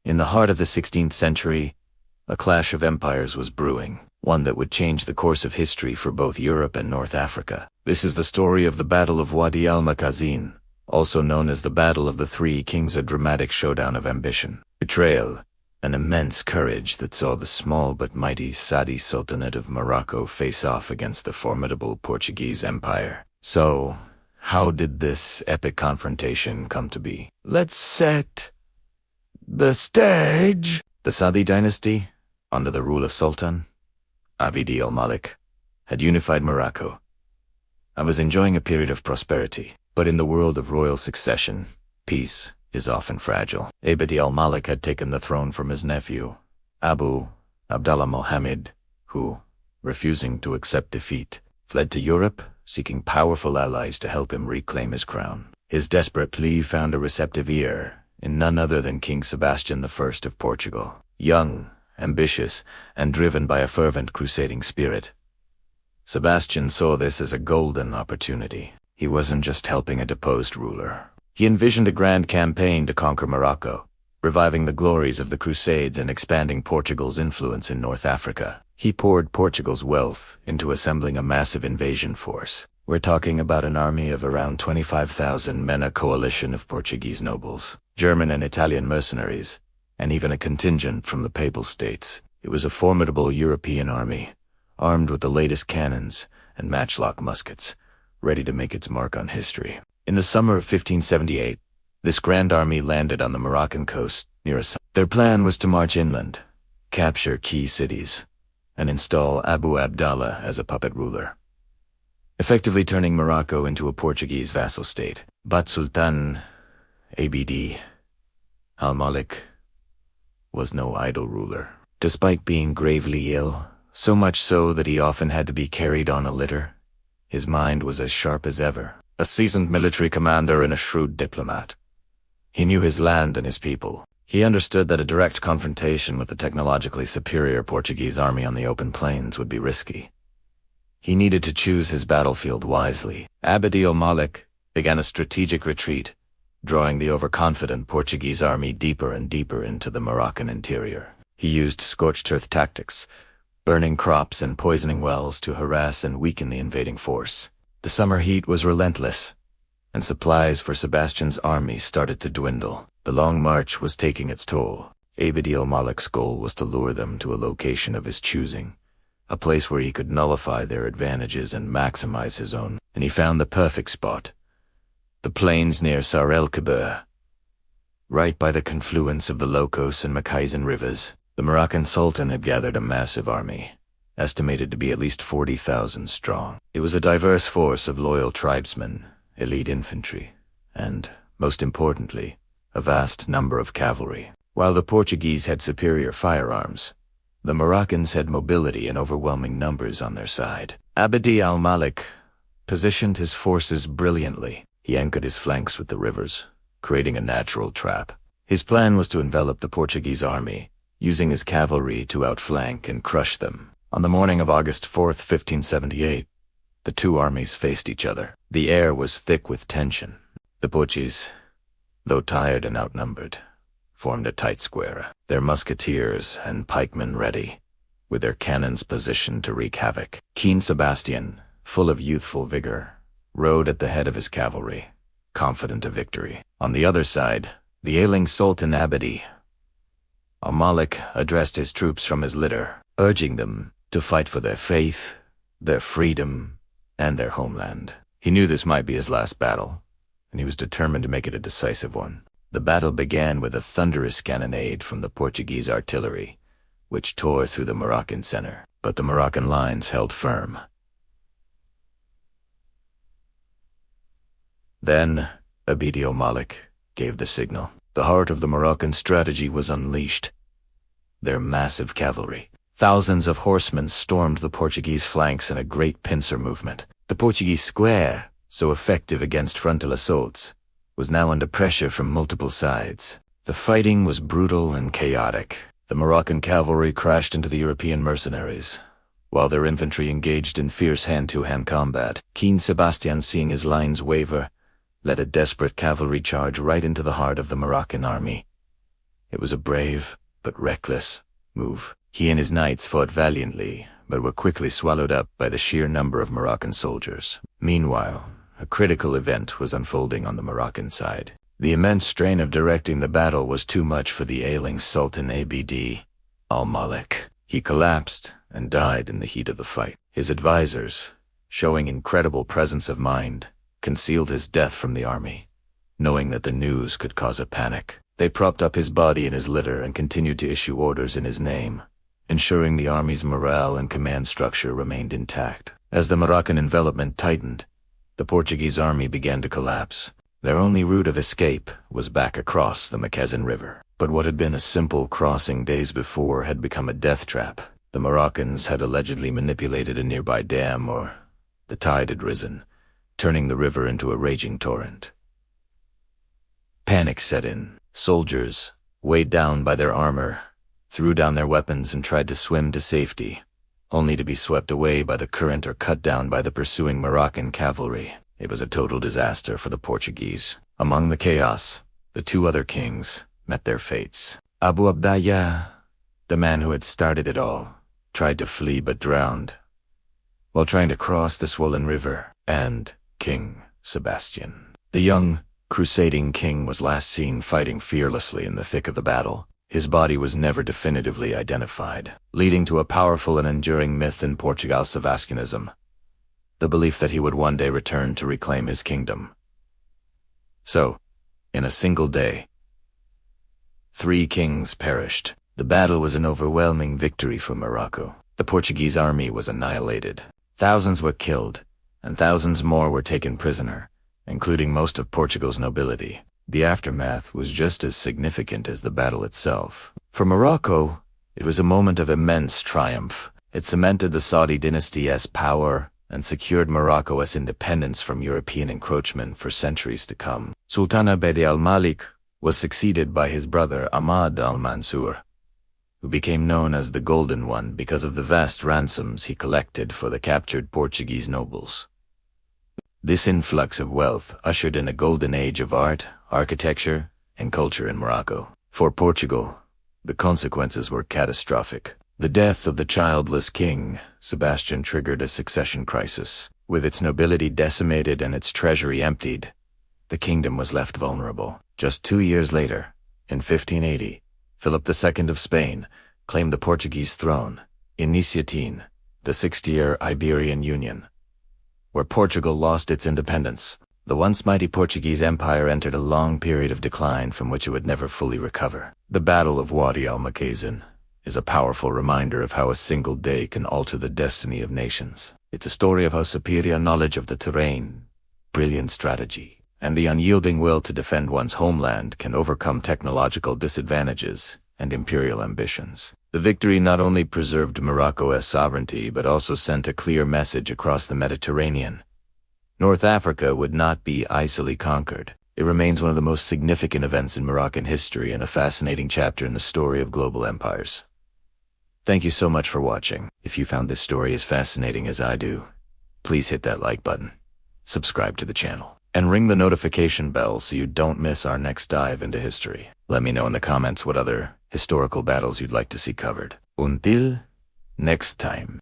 In the heart of the 16th century, a clash of empires was brewing, one that would change the course of history for both Europe and North Africa. This is the story of the Battle of Wadi al Makhazin, also known as the Battle of the Three Kings, a dramatic showdown of ambition, betrayal, and immense courage that saw the small but mighty Saadi Sultanate of Morocco face off against the formidable Portuguese Empire. So, how did this epic confrontation come to be? Let's set the stage. The Saadi dynasty, under the rule of Sultan Abd al-Malik, had unified Morocco and was enjoying a period of prosperity. But in the world of royal succession, peace is often fragile. Abd al-Malik had taken the throne from his nephew, Abu Abdallah Mohammed, who, refusing to accept defeat, fled to Europe, seeking powerful allies to help him reclaim his crown. His desperate plea found a receptive ear in none other than King Sebastian I of Portugal. Young, ambitious, and driven by a fervent crusading spirit, Sebastian saw this as a golden opportunity. He wasn't just helping a deposed ruler. He envisioned a grand campaign to conquer Morocco, reviving the glories of the Crusades and expanding Portugal's influence in North Africa. He poured Portugal's wealth into assembling a massive invasion force. We're talking about an army of around 25,000 men, a coalition of Portuguese nobles, German and Italian mercenaries, and even a contingent from the Papal States. It was a formidable European army, armed with the latest cannons and matchlock muskets, ready to make its mark on history. In the summer of 1578, this grand army landed on the Moroccan coast near a sun. Their plan was to march inland, capture key cities, and install Abu Abdallah as a puppet ruler, effectively turning Morocco into a Portuguese vassal state. But Sultan Abd al-Malik was no idle ruler. Despite being gravely ill, so much so that he often had to be carried on a litter, his mind was as sharp as ever. A seasoned military commander and a shrewd diplomat, he knew his land and his people. He understood that a direct confrontation with the technologically superior Portuguese army on the open plains would be risky. He needed to choose his battlefield wisely. Abd al-Malik began a strategic retreat, drawing the overconfident Portuguese army deeper and deeper into the Moroccan interior. He used scorched earth tactics, burning crops and poisoning wells to harass and weaken the invading force. The summer heat was relentless, and supplies for Sebastian's army started to dwindle. The long march was taking its toll. Abd al-Malik's goal was to lure them to a location of his choosing, a place where he could nullify their advantages and maximize his own. And he found the perfect spot, the plains near Sar el-Kebir, right by the confluence of the Locos and Makhazin rivers. The Moroccan Sultan had gathered a massive army, estimated to be at least 40,000 strong. It was a diverse force of loyal tribesmen, elite infantry, and, most importantly, a vast number of cavalry. While the Portuguese had superior firearms, the Moroccans had mobility and overwhelming numbers on their side. Abd al-Malik positioned his forces brilliantly. He anchored his flanks with the rivers, creating a natural trap. His plan was to envelop the Portuguese army, using his cavalry to outflank and crush them. On the morning of August 4th, 1578, the two armies faced each other. The air was thick with tension. The Portuguese, though tired and outnumbered, formed a tight square, their musketeers and pikemen ready, with their cannons positioned to wreak havoc. Keen Sebastian, full of youthful vigor, rode at the head of his cavalry, confident of victory. On the other side, the ailing Sultan Abd al-Malik addressed his troops from his litter, urging them to fight for their faith, their freedom, and their homeland. He knew this might be his last battle, and he was determined to make it a decisive one. The battle began with a thunderous cannonade from the Portuguese artillery, which tore through the Moroccan center, but the Moroccan lines held firm. Then, Abd al-Malik gave the signal. The heart of the Moroccan strategy was unleashed. Their massive cavalry. Thousands of horsemen stormed the Portuguese flanks in a great pincer movement. The Portuguese square, so effective against frontal assaults, was now under pressure from multiple sides. The fighting was brutal and chaotic. The Moroccan cavalry crashed into the European mercenaries, while their infantry engaged in fierce hand-to-hand combat. Keen Sebastian, seeing his lines waver, led a desperate cavalry charge right into the heart of the Moroccan army. It was a brave, but reckless, move. He and his knights fought valiantly, but were quickly swallowed up by the sheer number of Moroccan soldiers. Meanwhile, a critical event was unfolding on the Moroccan side. The immense strain of directing the battle was too much for the ailing Sultan Abd, al-Malik. He collapsed and died in the heat of the fight. His advisors, showing incredible presence of mind, concealed his death from the army, knowing that the news could cause a panic. They propped up his body in his litter and continued to issue orders in his name, ensuring the army's morale and command structure remained intact. As the Moroccan envelopment tightened, the Portuguese army began to collapse. Their only route of escape was back across the Makhazin River. But what had been a simple crossing days before had become a death trap. The Moroccans had allegedly manipulated a nearby dam, or the tide had risen, turning the river into a raging torrent. Panic set in. Soldiers, weighed down by their armor, threw down their weapons and tried to swim to safety, only to be swept away by the current or cut down by the pursuing Moroccan cavalry. It was a total disaster for the Portuguese. Among the chaos, the two other kings met their fates. Abu Abdallah, the man who had started it all, tried to flee but drowned while trying to cross the swollen river, and King Sebastian. The young, crusading king was last seen fighting fearlessly in the thick of the battle. His body was never definitively identified, leading to a powerful and enduring myth in Portugal's Sebastianism, the belief that he would one day return to reclaim his kingdom. So, in a single day, 3 kings perished. The battle was an overwhelming victory for Morocco. The Portuguese army was annihilated. Thousands were killed, and thousands more were taken prisoner, including most of Portugal's nobility. The aftermath was just as significant as the battle itself. For Morocco, it was a moment of immense triumph. It cemented the Saudi dynasty as power and secured Morocco as independence from European encroachment for centuries to come. Sultan Abd al-Malik was succeeded by his brother Ahmad al-Mansur, who became known as the Golden One because of the vast ransoms he collected for the captured Portuguese nobles. This influx of wealth ushered in a golden age of art, architecture, and culture in Morocco. For Portugal, the consequences were catastrophic. The death of the childless king, Sebastian, triggered a succession crisis. With its nobility decimated and its treasury emptied, the kingdom was left vulnerable. Just 2 years later, in 1580, Philip II of Spain claimed the Portuguese throne, initiating the 60-year Iberian Union, where Portugal lost its independence. The once mighty Portuguese Empire entered a long period of decline from which it would never fully recover. The Battle of Wadi al Makhazin is a powerful reminder of how a single day can alter the destiny of nations. It's a story of how superior knowledge of the terrain, brilliant strategy, and the unyielding will to defend one's homeland can overcome technological disadvantages and imperial ambitions. The victory not only preserved Morocco as sovereignty, but also sent a clear message across the Mediterranean. North Africa would not be easily conquered. It remains one of the most significant events in Moroccan history and a fascinating chapter in the story of global empires. Thank you so much for watching. If you found this story as fascinating as I do, please hit that like button, subscribe to the channel, and ring the notification bell so you don't miss our next dive into history. Let me know in the comments what other historical battles you'd like to see covered. Until next time.